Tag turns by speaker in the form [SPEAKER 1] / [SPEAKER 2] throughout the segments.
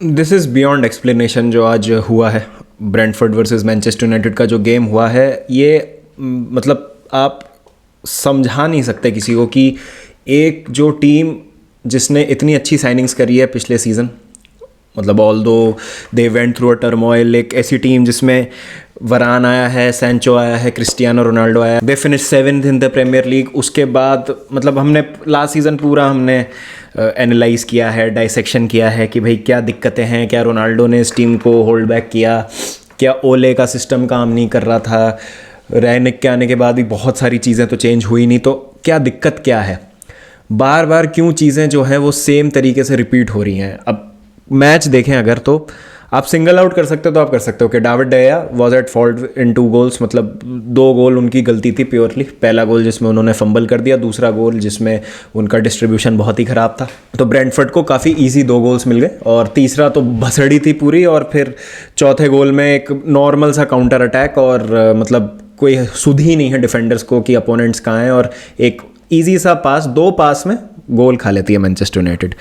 [SPEAKER 1] This is beyond explanation जो आज हुआ है। ब्रेंटफोर्ड वर्सेस मैनचेस्टर यूनाइटेड का जो गेम हुआ है ये मतलब आप समझा नहीं सकते किसी को कि एक जो टीम जिसने इतनी अच्छी साइनिंग्स करी है पिछले सीज़न, मतलब ऑल दो they went through a turmoil, एक ऐसी टीम जिसमें वरान आया है, सैंचो आया है, क्रिस्टियानो रोनाल्डो आया, they finish 7th in the Premier League. उसके बाद मतलब हमने लास्ट सीज़न पूरा हमने एनालाइज किया है, डाइसेक्शन किया है कि भाई क्या दिक्कतें हैं, क्या रोनाल्डो ने इस टीम को होल्ड बैक किया, क्या ओले का सिस्टम काम नहीं कर रहा था, रैनिक के आने के बाद भी बहुत सारी चीज़ें तो चेंज हुई नहीं, तो क्या दिक्कत क्या है, बार बार क्यों चीज़ें जो हैं वो सेम तरीके से रिपीट हो रही हैं। अब मैच देखें अगर तो आप सिंगल आउट कर सकते हो तो आप कर सकते हो कि David de Gea was at fault in 2 goals, मतलब 2 गोल उनकी गलती थी प्योरली। पहला गोल जिसमें उन्होंने फंबल कर दिया, दूसरा गोल जिसमें उनका डिस्ट्रीब्यूशन बहुत ही ख़राब था। तो ब्रेंटफोर्ड को काफ़ी इजी 2 गोल्स मिल गए और तीसरा तो भसड़ी थी पूरी, और फिर चौथे गोल में एक नॉर्मल सा काउंटर अटैक और मतलब कोई सुध ही नहीं है डिफेंडर्स को कि अपोनेंट्स कहाँ हैं, और एक ईजी सा पास, 2 पास में गोल खा लेती है मैनचेस्टर यूनाइटेड।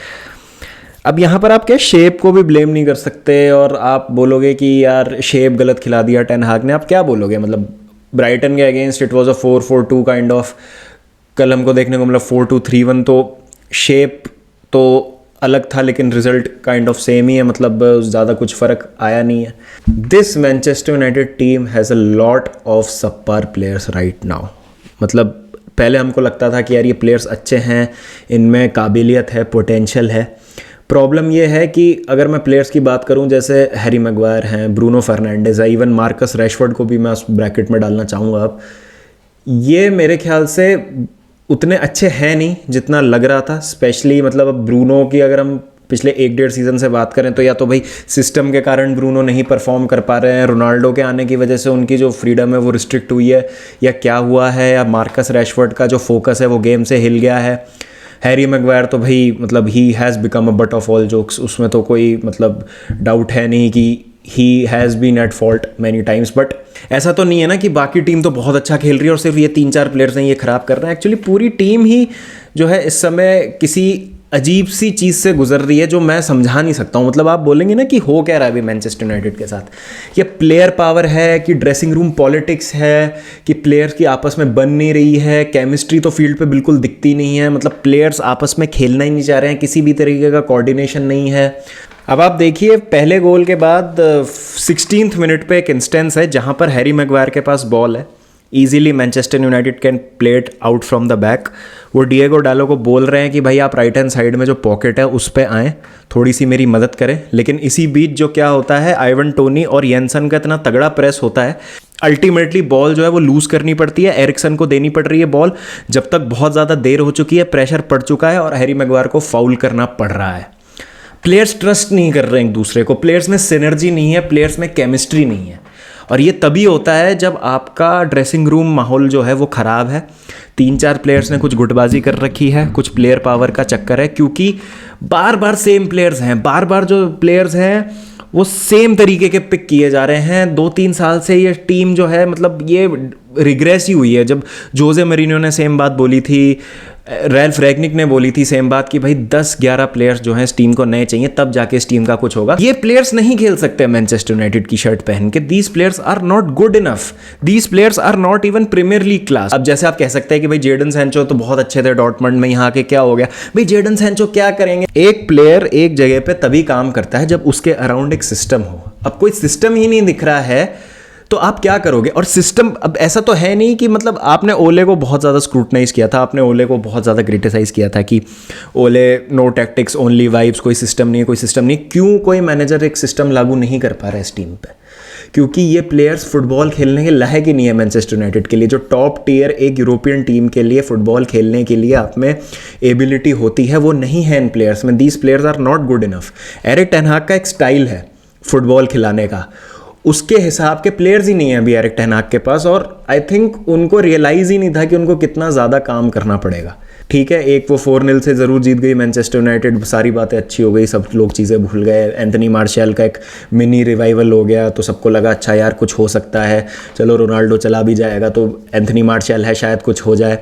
[SPEAKER 1] अब यहाँ पर आप क्या शेप को भी ब्लेम नहीं कर सकते, और आप बोलोगे कि यार शेप गलत खिला दिया टेन हाग ने, आप क्या बोलोगे। मतलब ब्राइटन के against it was a 4-4-2 kind of, कल हमको देखने को मतलब 4-2-3-1, तो शेप तो अलग था लेकिन रिजल्ट काइंड ऑफ सेम ही है, मतलब ज़्यादा कुछ फ़र्क आया नहीं है। This Manchester United team has a lot of subpar players right now. मतलब पहले हमको लगता था कि यार ये प्लेयर्स अच्छे हैं, इनमें काबिलियत है, पोटेंशियल है। प्रॉब्लम ये है कि अगर मैं प्लेयर्स की बात करूं, जैसे हैरी मैग्वायर हैं, ब्रूनो फर्नांडिस है, इवन मार्कस रैशफोर्ड को भी मैं उस ब्रैकेट में डालना चाहूँगा। अब ये मेरे ख्याल से उतने अच्छे हैं नहीं जितना लग रहा था। स्पेशली मतलब अब ब्रूनो की अगर हम पिछले 1-1.5 सीज़न से बात करें तो या तो भाई सिस्टम के कारण ब्रूनो नहीं परफॉर्म कर पा रहे हैं, रोनाल्डो के आने की वजह से उनकी जो फ्रीडम है वो रिस्ट्रिक्ट हुई है, या क्या हुआ है, या मार्कस रैशफोर्ड का जो फोकस है वो गेम से हिल गया है। हैरी मैग्वायर तो भाई मतलब he has become a butt of all jokes, उसमें तो कोई मतलब डाउट है नहीं कि he has been at fault many times. But ऐसा तो नहीं है ना कि बाकी टीम तो बहुत अच्छा खेल रही है और सिर्फ ये 3-4 प्लेयर्स हैं ये ख़राब कर रहे हैं। एक्चुअली पूरी टीम ही जो है इस समय किसी अजीब सी चीज़ से गुजर रही है जो मैं समझा नहीं सकता हूँ। मतलब आप बोलेंगे ना कि हो क्या रहा है अभी मैनचेस्टर यूनाइटेड के साथ, ये प्लेयर पावर है कि ड्रेसिंग रूम पॉलिटिक्स है कि प्लेयर्स की आपस में बन नहीं रही है, केमिस्ट्री तो फील्ड पे बिल्कुल दिखती नहीं है, मतलब प्लेयर्स आपस में खेलना ही नहीं चाह रहे हैं, किसी भी तरीके का कोऑर्डिनेशन नहीं है। अब आप देखिए पहले गोल के बाद 16th मिनट पे एक इंस्टेंस है जहाँ पर हैरी मैग्वायर के पास बॉल है, easily Manchester United can play it out from the back. वो डिएगो डालो को बोल रहे हैं कि भाई आप राइट हैंड साइड में जो पॉकेट है उस पर आएँ, थोड़ी सी मेरी मदद करें। लेकिन इसी बीच जो क्या होता है, आइवन टोनी और येंसन का इतना तगड़ा प्रेस होता है, अल्टीमेटली बॉल जो है वो लूज़ करनी पड़ती है, एरिक्सन को देनी पड़ रही है बॉल, जब तक बहुत ज़्यादा देर हो चुकी है, प्रेशर पड़ चुका है और हैरी मैग्वायर को फाउल करना पड़ रहा है। प्लेयर्स ट्रस्ट नहीं कर रहे हैं एक दूसरे को, प्लेयर्स में सिनर्जी नहीं है, प्लेयर्स में केमिस्ट्री नहीं है, और ये तभी होता है जब आपका ड्रेसिंग रूम माहौल जो है वो ख़राब है। 3-4 प्लेयर्स ने कुछ गुटबाजी कर रखी है, कुछ प्लेयर पावर का चक्कर है, क्योंकि बार बार सेम प्लेयर्स हैं, बार बार जो प्लेयर्स हैं वो सेम तरीके के पिक किए जा रहे हैं। 2-3 साल से ये टीम जो है मतलब ये रिग्रेस ही हुई है। जब जोजे मरीनो ने सेम बात बोली थी, रैल्फ रैगनिक ने बोली थी सेम बात कि भाई 10-11 प्लेयर्स जो हैं इस टीम को नए चाहिए, तब जाके इस टीम का कुछ होगा। ये प्लेयर्स नहीं खेल सकते मैनचेस्टर यूनाइटेड की शर्ट पहन के। These players are not good enough, these players are not even Premier League class. अब जैसे आप कह सकते हैं कि भाई जेडन सैंचो तो बहुत अच्छे थे डॉर्टमंड में, यहाँ के क्या हो गया भाई, जेडन सैंचो क्या करेंगे। एक प्लेयर एक जगह पे तभी काम करता है जब उसके अराउंड एक सिस्टम हो। अब कोई सिस्टम ही नहीं दिख रहा है तो आप क्या करोगे। और सिस्टम, अब ऐसा तो है नहीं कि मतलब आपने ओले को बहुत ज़्यादा स्क्रूटनाइज किया था, आपने ओले को बहुत ज़्यादा क्रिटिसाइज़ किया था कि ओले नो टैक्टिक्स ओनली वाइब्स, कोई सिस्टम नहीं, कोई सिस्टम नहीं। क्यों कोई मैनेजर एक सिस्टम लागू नहीं कर पा रहा है इस टीम पे? क्योंकि ये प्लेयर्स फुटबॉल खेलने के लायक ही नहीं है मैनचेस्टर यूनाइटेड के लिए। जो टॉप टियर एक यूरोपियन टीम के लिए फुटबॉल खेलने के लिए आप में एबिलिटी होती है वो नहीं है इन प्लेयर्स में। These players are not good enough. Erik ten Hag का एक स्टाइल है फुटबॉल खिलाने का, उसके हिसाब के प्लेयर्स ही नहीं है अभी एरिक टेन हाग के पास, और आई थिंक उनको रियलाइज़ ही नहीं था कि उनको कितना ज़्यादा काम करना पड़ेगा। ठीक है, एक वो 4-0 से ज़रूर जीत गई मैनचेस्टर यूनाइटेड, सारी बातें अच्छी हो गई, सब लोग चीज़ें भूल गए, एंथनी मार्शियल का एक मिनी रिवाइवल हो गया तो सबको लगा अच्छा यार कुछ हो सकता है, चलो रोनाल्डो चला भी जाएगा तो एंथनी मार्शियल है शायद कुछ हो जाए।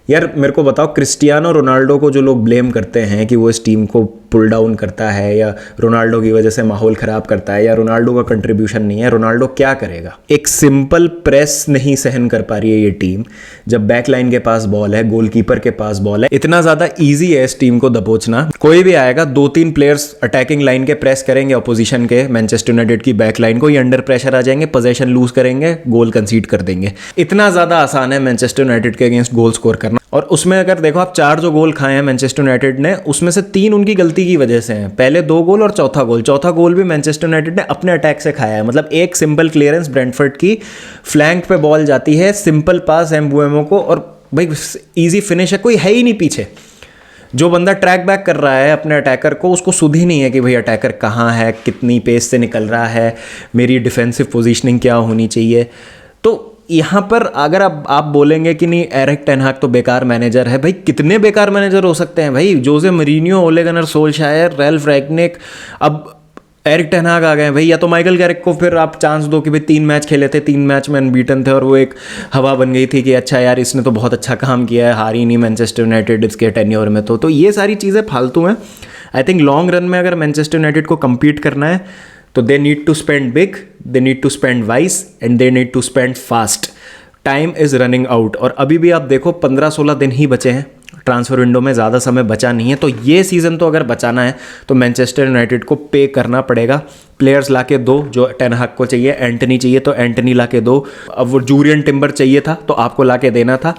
[SPEAKER 1] यार मेरे को बताओ, क्रिस्टियानो रोनाल्डो को जो लोग ब्लेम करते हैं कि वो इस टीम को पुल डाउन करता है या रोनाल्डो की वजह से माहौल ख़राब करता है या रोनाल्डो का कंट्रीब्यूशन नहीं है, रोनाल्डो क्या करेगा? एक सिंपल प्रेस नहीं सहन कर पा रही है ये टीम। जब बैक लाइन के पास बॉल है, गोलकीपर के पास बॉल है, इतना ज़्यादा ईजी है इस टीम को दबोचना। कोई भी आएगा, 2-3 प्लेयर्स अटैकिंग लाइन के प्रेस करेंगे अपोजिशन के, मैनचेस्टर यूनाइटेड की बैक लाइन को, ये अंडर प्रेशर आ जाएंगे, पोजेशन लूज करेंगे, गोल कंसीड कर देंगे। इतना ज़्यादा आसान है मैनचेस्टर यूनाइटेड के अगेंस्ट गोल स्कोर करना। और उसमें अगर देखो आप, 4 जो गोल खाए हैं मैनचेस्टर यूनाइटेड ने, उसमें से 3 उनकी गलती की वजह से हैं। पहले 2 गोल और चौथा गोल भी मैनचेस्टर यूनाइटेड ने अपने अटैक से खाया है। मतलब एक सिंपल क्लियरेंस ब्रेंटफोर्ड की, फ्लैंक पे बॉल जाती है, सिंपल पास एम्बुएमो को, और भाई इजी फिनिश है, कोई है ही नहीं पीछे। जो बंदा ट्रैक बैक कर रहा है अपने अटैकर को, उसको सुध ही नहीं है कि भाई अटैकर कहाँ है, कितनी पेस से निकल रहा है, मेरी डिफेंसिव पोजीशनिंग क्या होनी चाहिए। तो यहाँ पर अगर आप बोलेंगे कि नहीं एरिक टेन हाग तो बेकार मैनेजर है, भाई कितने बेकार मैनेजर हो सकते हैं भाई? जोसे मरीनियो, ओले गुनर सोल्शायर, रैल्फ रैग्निक, अब एरिक टेन हाग आ गए भाई। या तो माइकल कैरिक को फिर आप चांस दो कि भाई 3 मैच खेले थे, 3 मैच में अनबीटन थे, और वो एक हवा बन गई थी कि अच्छा यार इसने तो बहुत अच्छा काम किया है, हारी नहीं मैनचेस्टर यूनाइटेड इसके टेन्योर में। तो ये सारी चीज़ें फालतू हैं। आई थिंक लॉन्ग रन में अगर मैनचेस्टर यूनाइटेड को compete करना है तो they need to spend big, they need to spend wise and they need to spend fast. Time is running out, और अभी भी आप देखो 15-16 दिन ही बचे हैं ट्रांसफर विंडो में, ज़्यादा समय बचा नहीं है। तो ये सीज़न तो अगर बचाना है तो मैनचेस्टर यूनाइटेड को पे करना पड़ेगा। प्लेयर्स ला के दो, जो टेन हाग को चाहिए, एंटनी चाहिए तो एंटनी ला के दो। अब वो जूरियन टिम्बर चाहिए था तो आपको ला के देना था,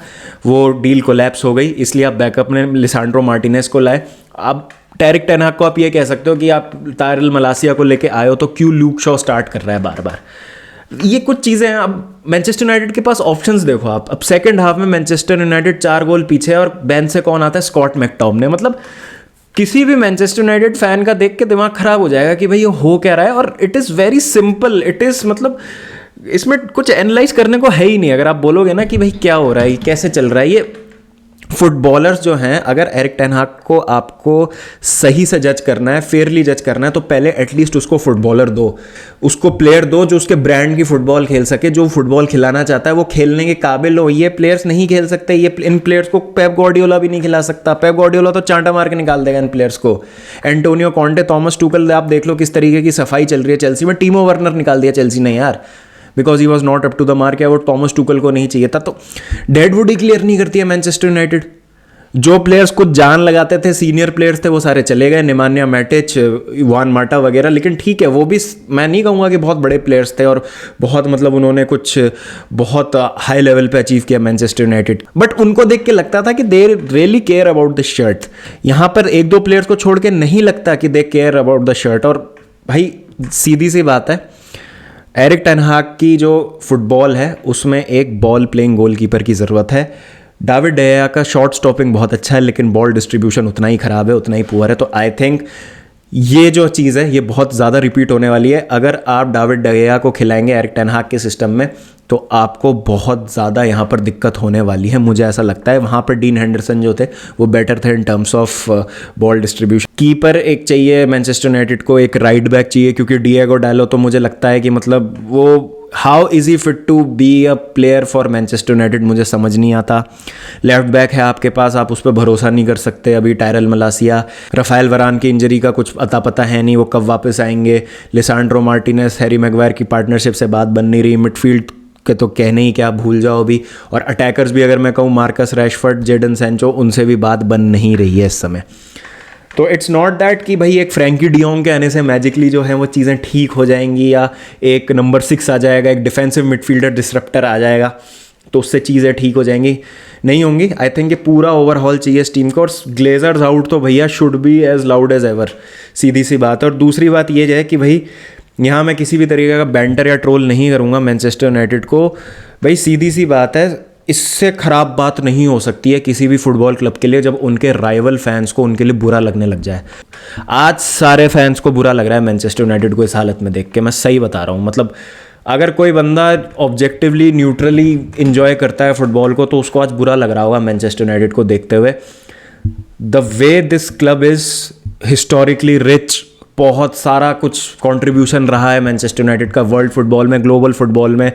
[SPEAKER 1] वो डील कोलैप्स हो गई, इसलिए आप बैकअप में लिसांड्रो मार्टिनेज को लाए। अब एरिक टेन हाग को आप ये कह सकते हो कि आप तारिल मलासिया को लेके आए हो, तो क्यों ल्यूक शॉ स्टार्ट कर रहा है बार बार? ये कुछ चीज़ें हैं। अब मैनचेस्टर यूनाइटेड के पास ऑप्शंस देखो आप, अब सेकंड हाफ में मैनचेस्टर यूनाइटेड 4 गोल पीछे है, और बेंच से कौन आता है? स्कॉट मैकटॉमने। मतलब किसी भी मैनचेस्टर यूनाइटेड फैन का देख के दिमाग खराब हो जाएगा कि भाई ये हो क्या रहा है। और it is very simple, it is मतलब इसमें कुछ एनालाइज करने को है ही नहीं। अगर आप बोलोगे ना कि भाई क्या हो रहा है, कैसे चल रहा है, ये फुटबॉलर्स जो हैं, अगर एरिक टेन हाग को आपको सही से जज करना है, फेयरली जज करना है, तो पहले एटलीस्ट उसको फुटबॉलर दो, उसको प्लेयर दो जो उसके ब्रांड की फुटबॉल खेल सके, जो फुटबॉल खिलाना चाहता है वो खेलने के काबिल हो। ये प्लेयर्स नहीं खेल सकते, ये इन प्लेयर्स को पेप गार्डियोला भी नहीं खिला सकता। पेप गार्डियोला तो चांटा मार के निकाल देगा इन प्लेयर्स को। एंटोनियो कॉन्टे, थॉमस टुकल, आप देख लो किस तरीके की सफाई चल रही है चेल्सी में। टीमो वर्नर निकाल दिया चेल्सी ने यार, because he was not up to the mark. वो टॉमस टुकल को नहीं चाहिए था। तो डेडवुड ही क्लियर नहीं करती है मैनचेस्टर यूनाइटेड। जो प्लेयर्स कुछ जान लगाते थे, सीनियर प्लेयर्स थे, वो सारे चले गए, निमान्या मैटिच, वान माटा वगैरह। लेकिन ठीक है, वो भी मैं नहीं कहूँगा कि बहुत बड़े प्लेयर्स थे और बहुत मतलब उन्होंने कुछ बहुत हाई लेवल पे अचीव किया मैनचेस्टर यूनाइटेड, बट उनको देख के लगता था कि they really care about the shirt. यहाँ पर 1-2 प्लेयर्स को छोड़ के नहीं लगता कि they care about the shirt. और भाई सीधी सी बात है, एरिक टेन हाग की जो फुटबॉल है उसमें एक बॉल प्लेइंग गोलकीपर की ज़रूरत है। डेविड de Gea का शॉट स्टॉपिंग बहुत अच्छा है, लेकिन बॉल डिस्ट्रीब्यूशन उतना ही ख़राब है, उतना ही पुअर है। तो आई थिंक ये जो चीज़ है ये बहुत ज़्यादा रिपीट होने वाली है। अगर आप डेविड de Gea को खिलाएंगे एरिक टेन हाग के सिस्टम में, तो आपको बहुत ज़्यादा यहाँ पर दिक्कत होने वाली है, मुझे ऐसा लगता है। वहाँ पर डीन हेंडरसन जो थे वो बेटर थे in terms of ball distribution. Keeper एक चाहिए मैनचेस्टर यूनाइटेड को, एक राइट बैक चाहिए, क्योंकि डिएगो डालो तो मुझे लगता है कि मतलब वो how is he fit to be a player for Manchester United, मुझे समझ नहीं आता। लेफ्ट बैक है आपके पास, आप उस पर भरोसा नहीं कर सकते अभी। टायरल मलासिया, राफेल वरान की इंजरी का कुछ अता पता है नहीं, वो कब वापस आएंगे। लिसांड्रो मार्टिनेज, हैरी मैगवायर की पार्टनरशिप से बात बन नहीं रही। मिडफील्ड के तो कहने ही क्या, भूल जाओ अभी। और अटैकर्स भी अगर मैं कहूँ, मार्कस रैशफोर्ड, जेडन सैंचो, उनसे भी बात बन नहीं रही है इस समय। तो इट्स नॉट दैट कि भाई एक फ्रैंकी डियोंग के आने से मैजिकली जो है वो चीज़ें ठीक हो जाएंगी, या एक नंबर 6 आ जाएगा, एक डिफेंसिव मिडफील्डर डिसरप्टर आ जाएगा तो उससे चीज़ें ठीक हो जाएंगी, नहीं होंगी। आई थिंक ये पूरा ओवरहॉल चाहिए इस टीम को। और ग्लेजर्स आउट तो भैया should be as loud as ever, सीधी सी बात है। और दूसरी बात ये है कि भाई यहाँ मैं किसी भी तरीके का बैंटर या ट्रोल नहीं करूँगा मैनचेस्टर यूनाइटेड को। भाई सीधी सी बात है, इससे ख़राब बात नहीं हो सकती है किसी भी फुटबॉल क्लब के लिए, जब उनके राइवल फैंस को उनके लिए बुरा लगने लग जाए। आज सारे फैंस को बुरा लग रहा है मैनचेस्टर यूनाइटेड को इस हालत में देख के, मैं सही बता रहा हूँ। मतलब अगर कोई बंदा ऑब्जेक्टिवली न्यूट्रली इन्जॉय करता है फुटबॉल को, तो उसको आज बुरा लग रहा होगा मैनचेस्टर यूनाइटेड को देखते हुए। The way this club is historically rich, बहुत सारा कुछ कंट्रीब्यूशन रहा है मैनचेस्टर यूनाइटेड का वर्ल्ड फुटबॉल में, ग्लोबल फुटबॉल में,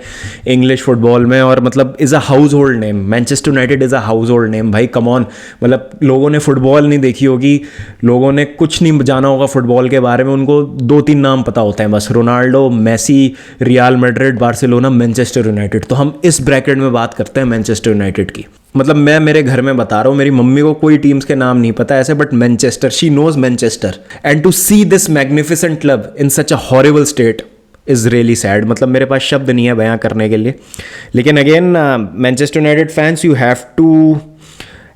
[SPEAKER 1] इंग्लिश फुटबॉल में, और मतलब is a house hold name. Manchester United is a house hold name भाई, कम ऑन। मतलब लोगों ने फुटबॉल नहीं देखी होगी, लोगों ने कुछ नहीं जाना होगा फुटबॉल के बारे में, उनको 2-3 नाम पता होते हैं बस, Ronaldo, Messi, Real Madrid, Barcelona, Manchester United. तो हम इस ब्रैकेट में बात करते हैं मैनचेस्टर यूनाइटेड की। मतलब मैं मेरे घर में बता रहा हूँ, मेरी मम्मी को कोई टीम्स के नाम नहीं पता ऐसे, but Manchester, she knows Manchester. And to see this magnificent club in such a horrible state is really sad. मतलब मेरे पास शब्द नहीं है बयां करने के लिए। लेकिन again Manchester United fans, you have to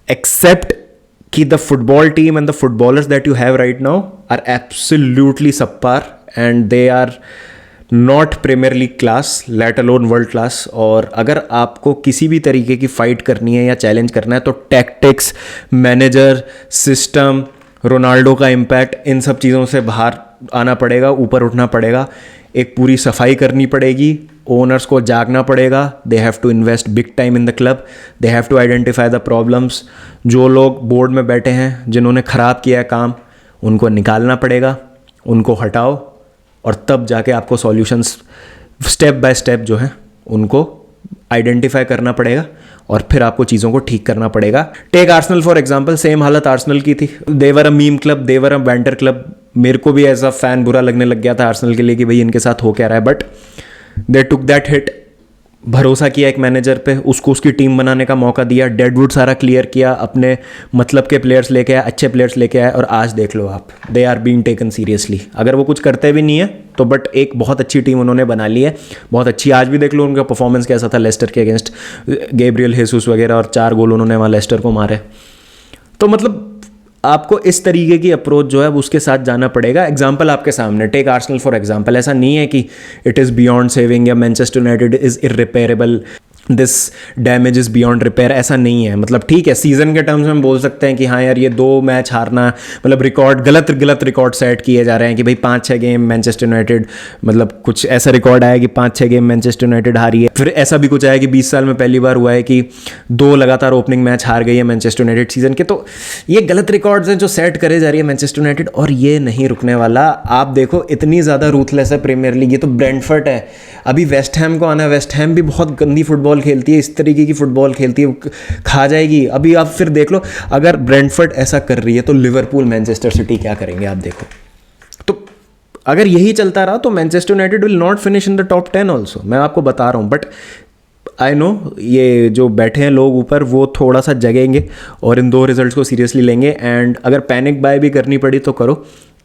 [SPEAKER 1] accept कि the football team and the footballers that you have right now are absolutely subpar, and they are not Premier League class, let alone world class. और अगर आपको किसी भी तरीके की fight करनी है या चैलेंज करना है तो टैक्टिक्स, मैनेजर, सिस्टम, रोनाल्डो का इम्पैक्ट, इन सब चीज़ों से बाहर आना पड़ेगा, ऊपर उठना पड़ेगा, एक पूरी सफाई करनी पड़ेगी, ओनर्स को जागना पड़ेगा। They have to invest big time in the club, they have to identify the problems. जो लोग बोर्ड में बैठे हैं जिन्होंने ख़राब किया है काम, उनको निकालना पड़ेगा, उनको हटाओ, और तब जाके आपको सॉल्यूशंस स्टेप बाय स्टेप जो है उनको आइडेंटिफाई करना पड़ेगा, और फिर आपको चीज़ों को ठीक करना पड़ेगा। Take Arsenal for example, same हालत आर्सेनल की थी। They were a meme club, they were a banter club. मेरे को भी एज अ फैन बुरा लगने लग गया था आर्सेनल के लिए कि भाई इनके साथ हो क्या रहा है, but they took that hit. भरोसा किया एक मैनेजर पे, उसको उसकी टीम बनाने का मौका दिया, डेडवुड सारा क्लियर किया, अपने मतलब के प्लेयर्स लेके आए, अच्छे प्लेयर्स लेके आए, और आज देख लो आप, they are being taken seriously. अगर वो कुछ करते भी नहीं है तो बट एक बहुत अच्छी टीम उन्होंने बना ली है, बहुत अच्छी। आज भी देख लो उनका परफॉर्मेंस कैसा था लेस्टर के अगेंस्ट, गैब्रियल हेसूस वगैरह, और 4 गोल उन्होंने वहाँ लेस्टर को मारे। तो मतलब आपको इस तरीके की अप्रोच जो है वो उसके साथ जाना पड़ेगा। एग्जाम्पल आपके सामने, टेक आर्सेनल फॉर एग्जाम्पल। ऐसा नहीं है कि इट इज़ बियॉन्ड सेविंग या Manchester United is irreparable, this damage is beyond repair, ऐसा नहीं है। मतलब ठीक है, सीज़न के टर्म्स में हम बोल सकते हैं कि हाँ यार ये 2 मैच हारना, मतलब रिकॉर्ड गलत रिकॉर्ड सेट किए जा रहे हैं कि भाई 5-6 गेम मैनचेस्टर यूनाइटेड, मतलब कुछ ऐसा रिकॉर्ड आया कि 5-6 गेम मैनचेस्टर यूनाइटेड हारी है। फिर ऐसा भी कुछ आया कि 20 साल में पहली बार हुआ है कि 2 लगातार ओपनिंग मैच हार गई है मैनचेस्टर यूनाइटेड सीजन के। तो ये गलत रिकॉर्ड्स हैं जो सेट करे जा रही है मैनचेस्टर यूनाइटेड, और ये नहीं रुकने वाला। आप देखो इतनी ज़्यादा रूथलेस है प्रीमियर लीग, ये तो ब्रेंटफोर्ड है, अभी वेस्ट हैम को आना है। वेस्ट हैम भी बहुत गंदी फुटबॉल खेलती है, इस तरीके की फुटबॉल खेलती है, खा जाएगी। अभी आप फिर देख लो, अगर ब्रेंटफोर्ड ऐसा कर रही है तो लिवरपूल, मैनचेस्टर सिटी क्या करेंगे आप देखो। तो अगर यही चलता रहा तो Manchester United will not finish in the top 10 also, मैं आपको बता रहा हूँ। बट आई नो ये जो बैठे हैं लोग ऊपर, वो थोड़ा सा जगेंगे और इन 2 रिजल्ट्स को सीरियसली लेंगे। एंड अगर पैनिक बाय भी करनी पड़ी तो करो,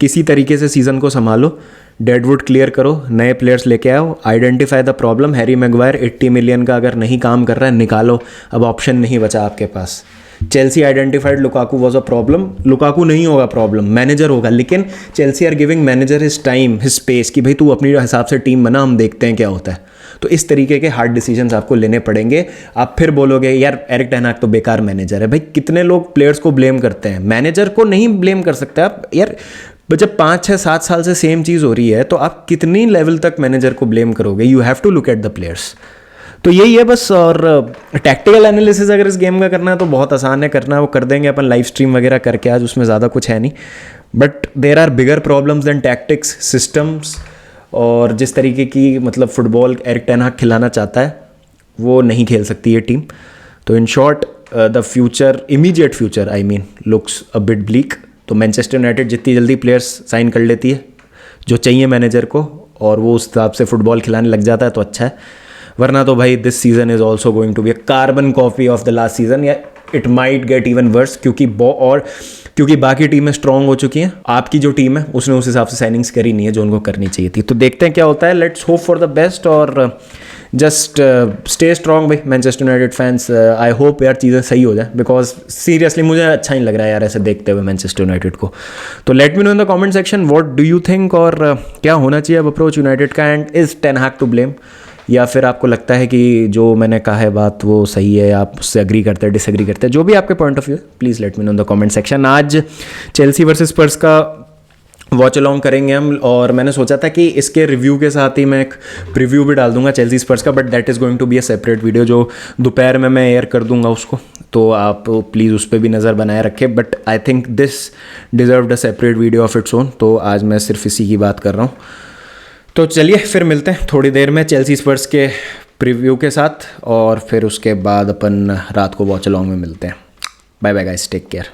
[SPEAKER 1] किसी तरीके से सीज़न को संभालो, डेडवुड क्लियर करो, नए प्लेयर्स लेके आओ, identify the problem. Harry Maguire 80 million का अगर नहीं काम कर रहा है, निकालो, अब ऑप्शन नहीं बचा आपके पास। Chelsea identified Lukaku was a problem, Lukaku नहीं होगा प्रॉब्लम, मैनेजर होगा। लेकिन Chelsea are giving manager his time, his space, कि भाई तू अपनी हिसाब से टीम बना, हम देखते हैं क्या होता है। तो इस तरीके के हार्ड डिसीजंस आपको लेने पड़ेंगे। आप फिर बोलोगे यार एरिक टेन हाग तो बेकार मैनेजर है। भाई कितने लोग प्लेयर्स को ब्लेम करते हैं, मैनेजर को नहीं ब्लेम कर सकते आप यार। जब 5-6-7 साल से सेम चीज़ हो रही है तो आप कितनी लेवल तक मैनेजर को ब्लेम करोगे? You have to look at the players. तो यही है बस। और टैक्टिकल एनालिसिस अगर इस गेम का करना है तो बहुत आसान है करना, वो कर देंगे अपन लाइव स्ट्रीम वगैरह करके, आज उसमें ज़्यादा कुछ है नहीं। But there are bigger problems than tactics, systems, और जिस तरीके की मतलब फुटबॉल एरिक टेन हाग खिलाना चाहता है वो नहीं खेल सकती ये टीम। तो in short the future, immediate future I mean, looks a bit bleak. तो मैनचेस्टर यूनाइटेड जितनी जल्दी प्लेयर्स साइन कर लेती है जो चाहिए मैनेजर को, और वो उस हिसाब से फुटबॉल खिलाने लग जाता है तो अच्छा है। वरना तो भाई this season is also going to be a carbon copy of the last season, या it might get even worse, क्योंकि बाकी टीमें स्ट्रॉन्ग हो चुकी हैं। आपकी जो टीम है उसने उस हिसाब से साइनिंग्स करी नहीं है जो उनको करनी चाहिए थी। तो देखते हैं क्या होता है, let's hope for the best, और जस्ट स्टे स्ट्रॉन्ग भाई Manchester United fans. I hope यार चीज़ें सही हो जाए, बिकॉज सीरियसली मुझे अच्छा नहीं लग रहा है यार ऐसे देखते हुए मैनचेस्टर यूनाइटेड को। तो let me know in the comment section what do you think, और क्या होना चाहिए अब अप्रोच यूनाइटेड का, एंड इज टेन हाग टू ब्लेम, या फिर आपको लगता है कि जो मैंने कहा है बात वो सही है, आप उससे अग्री करते हैं, डिसएग्री करते हैं, जो भी आपके पॉइंट ऑफ व्यू है please let me know in the comment section. आज चेल्सी वर्सेस स्पर्स का वॉच अलॉन्ग करेंगे हम। और मैंने सोचा था कि इसके रिव्यू के साथ ही मैं एक प्रीव्यू भी डाल दूंगा चेल्सी स्पर्स का, but that is going to be a separate video जो दोपहर में मैं एयर कर दूंगा उसको, तो आप प्लीज़ उस पर भी नज़र बनाए रखें। But I think this deserved a separate video of its own, तो आज मैं सिर्फ इसी की बात कर रहा हूँ। तो चलिए फिर मिलते हैं थोड़ी देर में चेल्सी स्पर्स के प्रीव्यू के साथ, और फिर उसके बाद अपन रात को वॉच अलॉन्ग में मिलते हैं। Bye bye guys, take care.